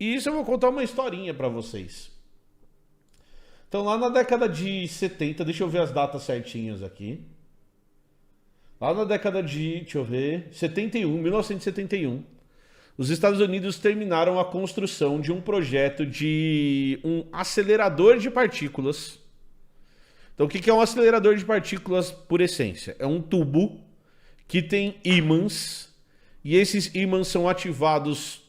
E isso eu vou contar uma historinha para vocês. Então, lá na década de 70, deixa eu ver as datas certinhas aqui. Lá na década de, deixa eu ver, 1971, os Estados Unidos terminaram a construção de um projeto de um acelerador de partículas. Então, o que é um acelerador de partículas por essência? É um tubo que tem ímãs, e esses ímãs são ativados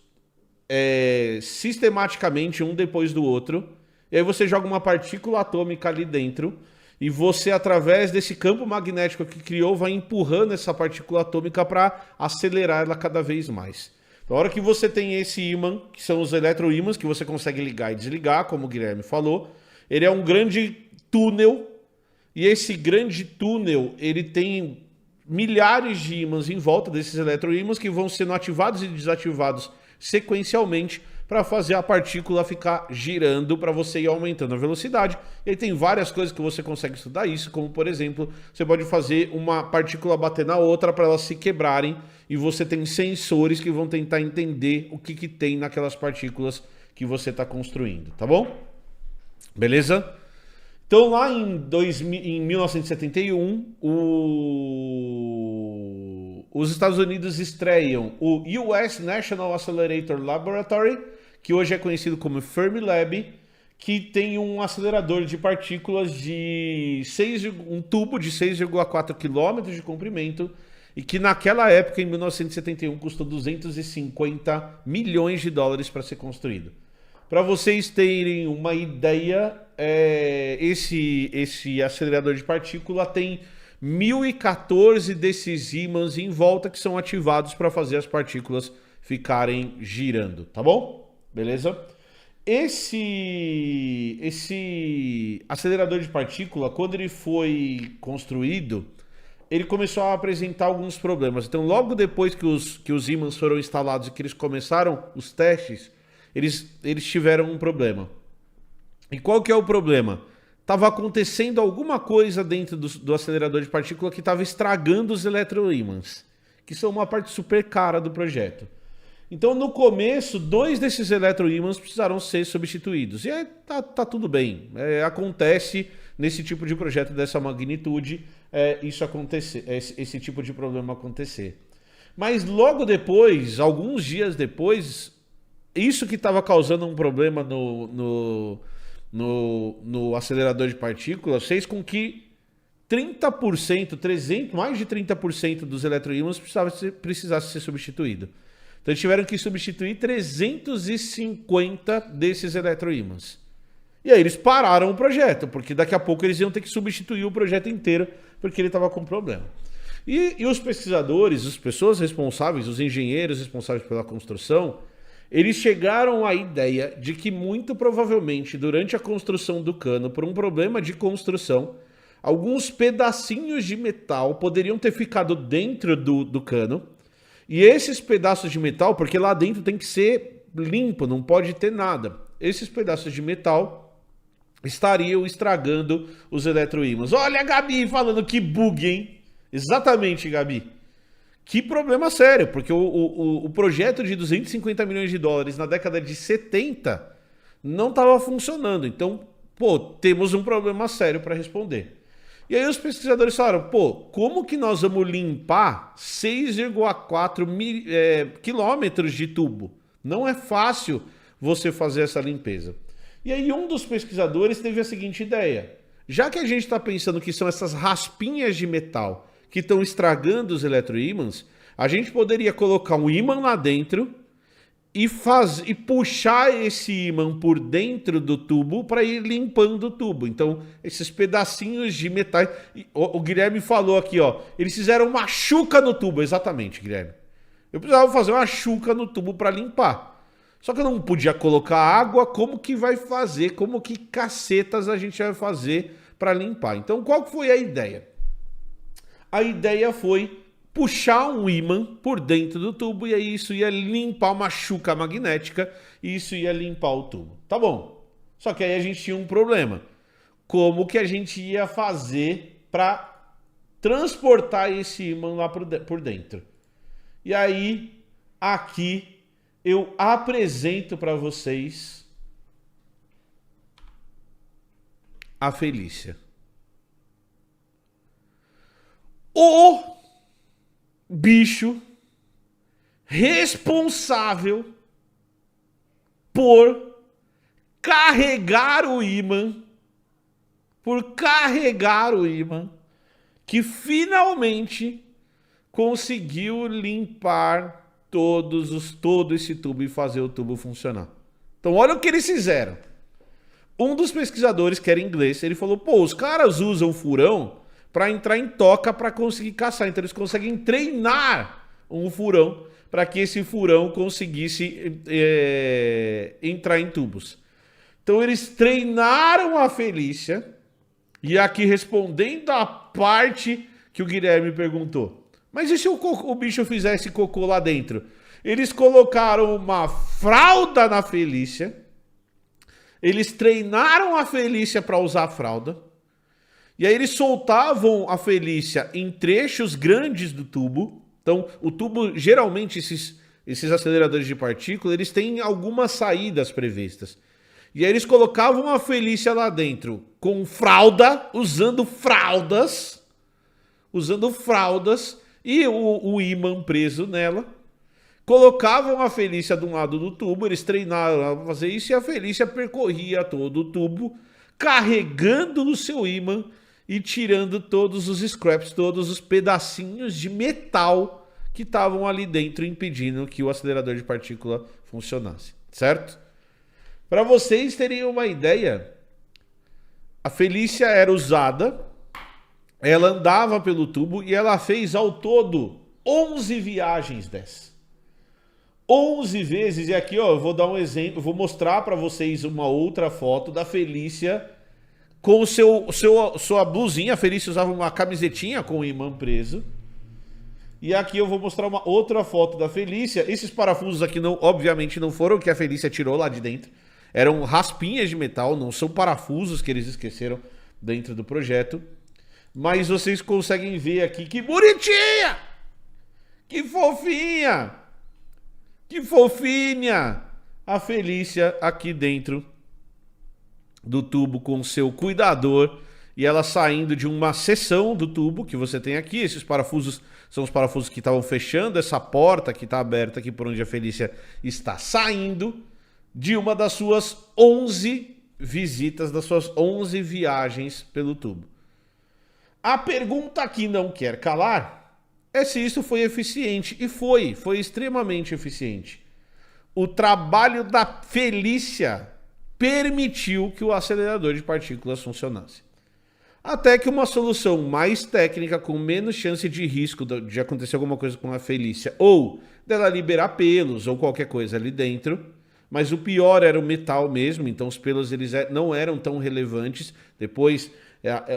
sistematicamente um depois do outro. E aí você joga uma partícula atômica ali dentro e você, através desse campo magnético que criou, vai empurrando essa partícula atômica para acelerar ela cada vez mais. Na hora que você tem esse ímã, que são os eletroímãs, que você consegue ligar e desligar, como o Guilherme falou, ele é um grande túnel, e esse grande túnel, ele tem milhares de ímãs em volta desses eletroímãs que vão sendo ativados e desativados sequencialmente para fazer a partícula ficar girando, para você ir aumentando a velocidade. E aí tem várias coisas que você consegue estudar isso, como por exemplo, você pode fazer uma partícula bater na outra para elas se quebrarem, e você tem sensores que vão tentar entender o que tem naquelas partículas que você está construindo, tá bom? Beleza? Então lá em 1971, os Estados Unidos estreiam o US National Accelerator Laboratory, que hoje é conhecido como Fermilab, que tem um acelerador de partículas de um tubo de 6,4 km de comprimento, e que naquela época, em 1971, custou 250 milhões de dólares para ser construído. Para vocês terem uma ideia, esse acelerador de partícula tem 1014 desses ímãs em volta que são ativados para fazer as partículas ficarem girando, tá bom? Beleza? Esse acelerador de partícula, quando ele foi construído, ele começou a apresentar alguns problemas. Então, logo depois que os ímãs foram instalados e que eles começaram os testes, eles tiveram um problema. E qual que é o problema? Estava acontecendo alguma coisa dentro do acelerador de partícula que estava estragando os eletroímãs, que são uma parte super cara do projeto. Então, no começo, 2 desses eletroímãs precisaram ser substituídos. E aí tá tudo bem. Acontece nesse tipo de projeto dessa magnitude, esse tipo de problema acontecer. Mas logo depois, alguns dias depois, isso que estava causando um problema no acelerador de partículas fez com que 30%, mais de 30% dos eletroímãs precisasse ser substituído. Então eles tiveram que substituir 350 desses eletroímãs. E aí eles pararam o projeto, porque daqui a pouco eles iam ter que substituir o projeto inteiro, porque ele estava com problema. E os pesquisadores, as pessoas responsáveis, os engenheiros responsáveis pela construção, eles chegaram à ideia de que muito provavelmente durante a construção do cano, por um problema de construção, alguns pedacinhos de metal poderiam ter ficado dentro do cano. E esses pedaços de metal, porque lá dentro tem que ser limpo, não pode ter nada. Esses pedaços de metal estariam estragando os eletroímãs. Olha a Gabi falando que bug, hein? Exatamente, Gabi. Que problema sério, porque o projeto de 250 milhões de dólares na década de 70 não estava funcionando. Então, temos um problema sério para responder. E aí os pesquisadores falaram, como que nós vamos limpar 6,4 quilômetros de tubo? Não é fácil você fazer essa limpeza. E aí um dos pesquisadores teve a seguinte ideia. Já que a gente está pensando que são essas raspinhas de metal que estão estragando os eletroímãs, a gente poderia colocar um ímã lá dentro e puxar esse ímã por dentro do tubo para ir limpando o tubo. Então, esses pedacinhos de metais... O Guilherme falou aqui, ó, eles fizeram uma chuca no tubo. Exatamente, Guilherme. Eu precisava fazer uma chuca no tubo para limpar. Só que eu não podia colocar água. Como que vai fazer? Como que cacetas a gente vai fazer para limpar? Então, qual que foi a ideia? A ideia foi puxar um ímã por dentro do tubo e aí isso ia limpar uma chuca magnética e isso ia limpar o tubo. Tá bom. Só que aí a gente tinha um problema. Como que a gente ia fazer para transportar esse ímã lá por dentro? E aí, aqui, eu apresento para vocês a Felícia. O bicho responsável por carregar o ímã, que finalmente conseguiu limpar todo esse tubo e fazer o tubo funcionar. Então olha o que eles fizeram. Um dos pesquisadores, que era inglês, ele falou, pô, os caras usam furão para entrar em toca para conseguir caçar. Então eles conseguem treinar um furão para que esse furão conseguisse entrar em tubos. Então eles treinaram a Felícia, e aqui respondendo a parte que o Guilherme perguntou, mas e se o bicho fizesse cocô lá dentro? Eles colocaram uma fralda na Felícia, eles treinaram a Felícia para usar a fralda, e aí eles soltavam a Felícia em trechos grandes do tubo. Então o tubo, geralmente esses aceleradores de partícula, eles têm algumas saídas previstas. E aí eles colocavam a Felícia lá dentro com fralda, usando fraldas, e o ímã preso nela. Colocavam a Felícia de um lado do tubo, eles treinaram a fazer isso, e a Felícia percorria todo o tubo, carregando o seu ímã e tirando todos os scraps, todos os pedacinhos de metal que estavam ali dentro, impedindo que o acelerador de partícula funcionasse, certo? Para vocês terem uma ideia, a Felícia era usada, ela andava pelo tubo e ela fez ao todo 11 viagens dessas. 11 vezes, e aqui ó, eu vou dar um exemplo, vou mostrar para vocês uma outra foto da Felícia com sua blusinha. A Felícia usava uma camisetinha com o imã preso. E aqui eu vou mostrar uma outra foto da Felícia. Esses parafusos aqui não, obviamente não foram que a Felícia tirou lá de dentro. Eram raspinhas de metal, não são parafusos que eles esqueceram dentro do projeto. Mas vocês conseguem ver aqui que bonitinha! Que fofinha! Que fofinha! A Felícia aqui dentro do tubo com seu cuidador. E ela saindo de uma seção do tubo que você tem aqui. Esses parafusos são os parafusos que estavam fechando essa porta que está aberta aqui por onde a Felícia está saindo. De uma das suas 11 visitas, das suas 11 viagens pelo tubo. A pergunta que não quer calar é se isso foi eficiente. E foi extremamente eficiente. O trabalho da Felícia permitiu que o acelerador de partículas funcionasse. Até que uma solução mais técnica, com menos chance de risco de acontecer alguma coisa com a Felícia, ou dela liberar pelos ou qualquer coisa ali dentro. Mas o pior era o metal mesmo, então os pelos eles não eram tão relevantes. Depois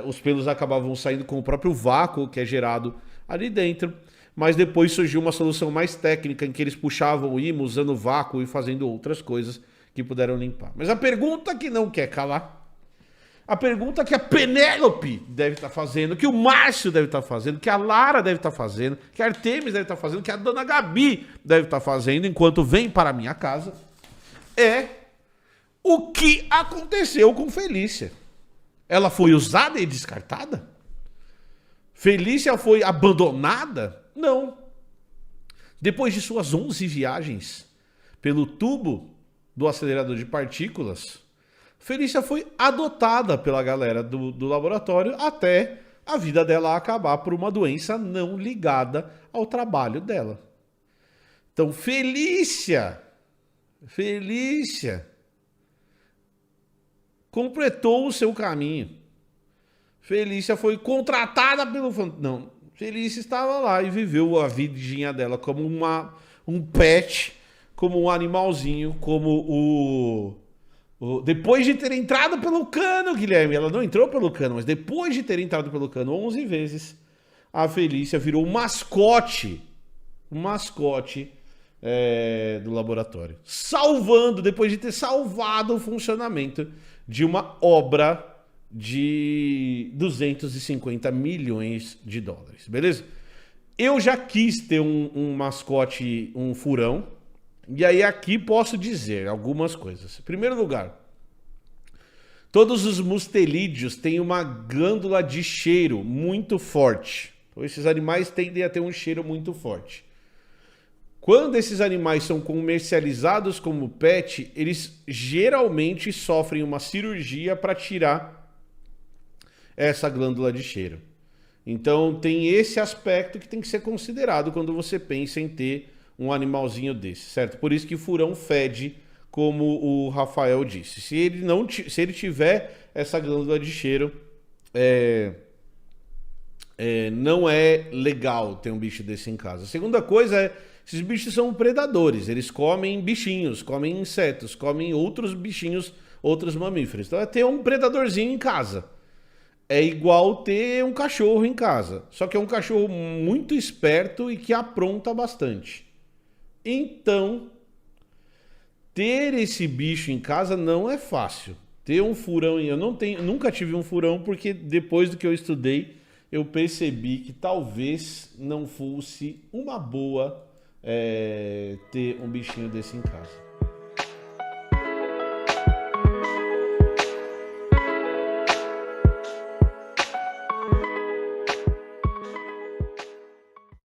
os pelos acabavam saindo com o próprio vácuo que é gerado ali dentro. Mas depois surgiu uma solução mais técnica em que eles puxavam o ímã usando vácuo e fazendo outras coisas que puderam limpar. Mas a pergunta que não quer calar, a pergunta que a Penélope deve estar fazendo, que o Márcio deve estar fazendo, que a Lara deve estar fazendo, que a Artemis deve estar fazendo, que a dona Gabi deve estar fazendo enquanto vem para a minha casa, é o que aconteceu com Felícia. Ela foi usada e descartada? Felícia foi abandonada? Não. Depois de suas 11 viagens pelo tubo do acelerador de partículas, Felícia foi adotada pela galera do laboratório até a vida dela acabar por uma doença não ligada ao trabalho dela. Então, Felícia completou o seu caminho. Felícia foi contratada pelo... Não, Felícia estava lá e viveu a vidinha dela como um pet, como um animalzinho, como depois de ter entrado pelo cano, Guilherme, ela não entrou pelo cano, mas depois de ter entrado pelo cano 11 vezes, a Felícia virou um mascote do laboratório, depois de ter salvado o funcionamento de uma obra de 250 milhões de dólares, beleza? Eu já quis ter um mascote, um furão, E aí aqui posso dizer algumas coisas. Em primeiro lugar, todos os mustelídeos têm uma glândula de cheiro muito forte. Então, esses animais tendem a ter um cheiro muito forte. Quando esses animais são comercializados como pet, eles geralmente sofrem uma cirurgia para tirar essa glândula de cheiro. Então tem esse aspecto que tem que ser considerado quando você pensa em ter um animalzinho desse, certo? Por isso que furão fede, como o Rafael disse. Se ele tiver essa glândula de cheiro, não é legal ter um bicho desse em casa. A segunda coisa é, esses bichos são predadores, eles comem bichinhos, comem insetos, comem outros bichinhos, outros mamíferos. Então é ter um predadorzinho em casa. É igual ter um cachorro em casa. Só que é um cachorro muito esperto e que apronta bastante. Então, ter esse bicho em casa não é fácil. Ter um furão, nunca tive um furão, porque depois do que eu estudei, eu percebi que talvez não fosse uma boa ter um bichinho desse em casa.